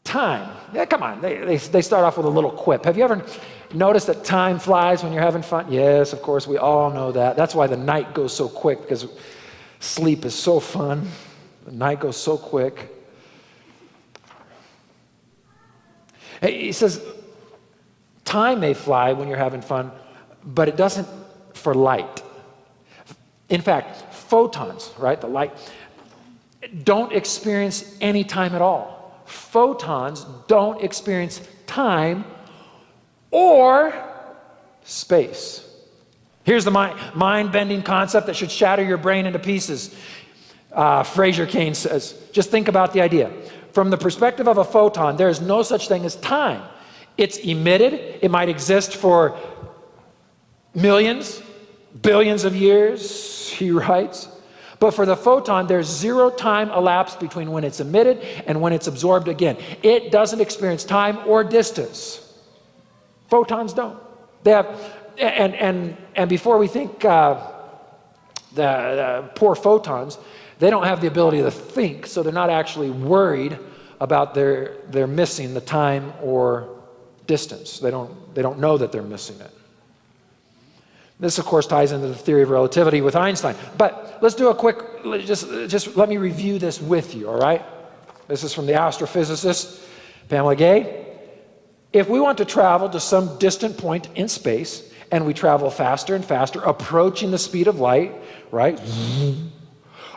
time. Yeah, come on, they start off with a little quip. Have you ever noticed that time flies when you're having fun? Yes, of course, we all know that. That's why the night goes so quick, because sleep is so fun. The night goes so quick. He says, time may fly when you're having fun, but it doesn't for light. In fact, photons, right, the light, don't experience any time at all. Photons don't experience time or space. Here's the mind-bending concept that should shatter your brain into pieces. Fraser Cain says, just think about the idea. From the perspective of a photon, there is no such thing as time. It's emitted. It might exist for millions, billions of years, he writes. But for the photon, there's zero time elapsed between when it's emitted and when it's absorbed again. It doesn't experience time or distance. Photons don't. They have, and before we think the poor photons, they don't have the ability to think, so they're not actually worried about they're missing the time or distance. They don't know that they're missing it. This, of course, ties into the theory of relativity with Einstein. But let's do a quick, just let me review this with you, all right? This is from the astrophysicist, Pamela Gay. If we want to travel to some distant point in space, and we travel faster and faster, approaching the speed of light, right?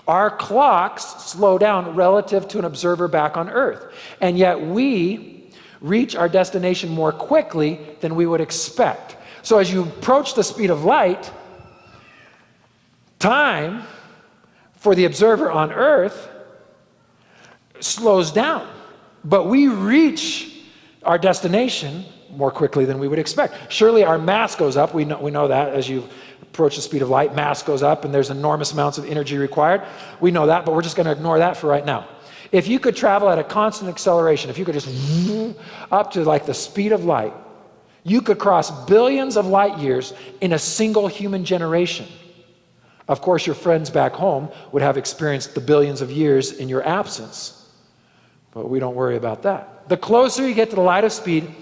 Our clocks slow down relative to an observer back on Earth. And yet we reach our destination more quickly than we would expect. So as you approach the speed of light, time for the observer on Earth slows down. But we reach our destination more quickly than we would expect. Surely our mass goes up. We know that as you approach the speed of light, mass goes up and there's enormous amounts of energy required. We know that, but we're just going to ignore that for right now. If you could travel at a constant acceleration, if you could just up to like the speed of light, you could cross billions of light years in a single human generation. Of course, your friends back home would have experienced the billions of years in your absence, but we don't worry about that. The closer you get to the light speed,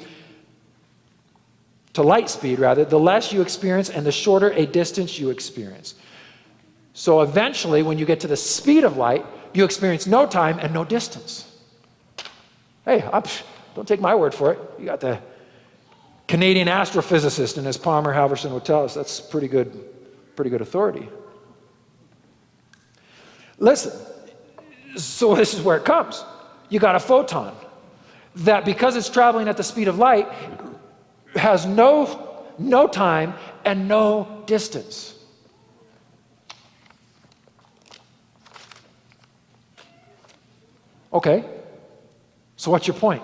the less you experience and the shorter a distance you experience. So eventually, when you get to the speed of light, you experience no time and no distance. Hey, don't take my word for it. You got the Canadian astrophysicist, and as Palmer Halverson would tell us, that's pretty good authority. Listen, so this is where it comes. You got a photon that, because it's traveling at the speed of light, has no time and no distance. Okay, so what's your point?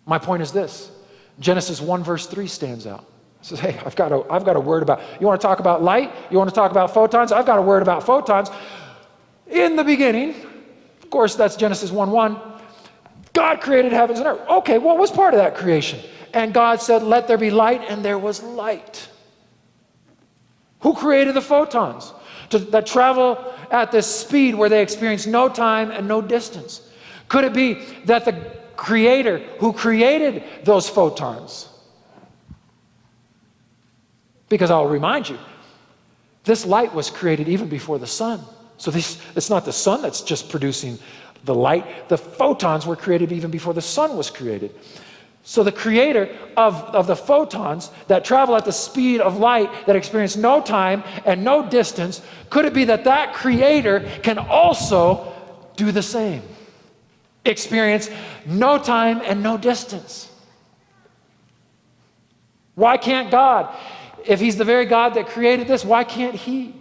My point is this. Genesis 1 verse 3 stands out. It says, hey, I've got a word about, you want to talk about light? You want to talk about photons? I've got a word about photons. In the beginning, of course, that's Genesis 1:1. God created heavens and earth. Okay, what was part of that creation? And God said, let there be light, and there was light. Who created the photons that travel at this speed where they experience no time and no distance? Could it be that the Creator who created those photons? Because I'll remind you, this light was created even before the sun. So it's not the sun that's just producing the light. The photons were created even before the sun was created. So the creator of the photons that travel at the speed of light, that experience no time and no distance, could it be that creator can also do the same? Experience no time and no distance. Why can't God? If he's the very God that created this, why can't he?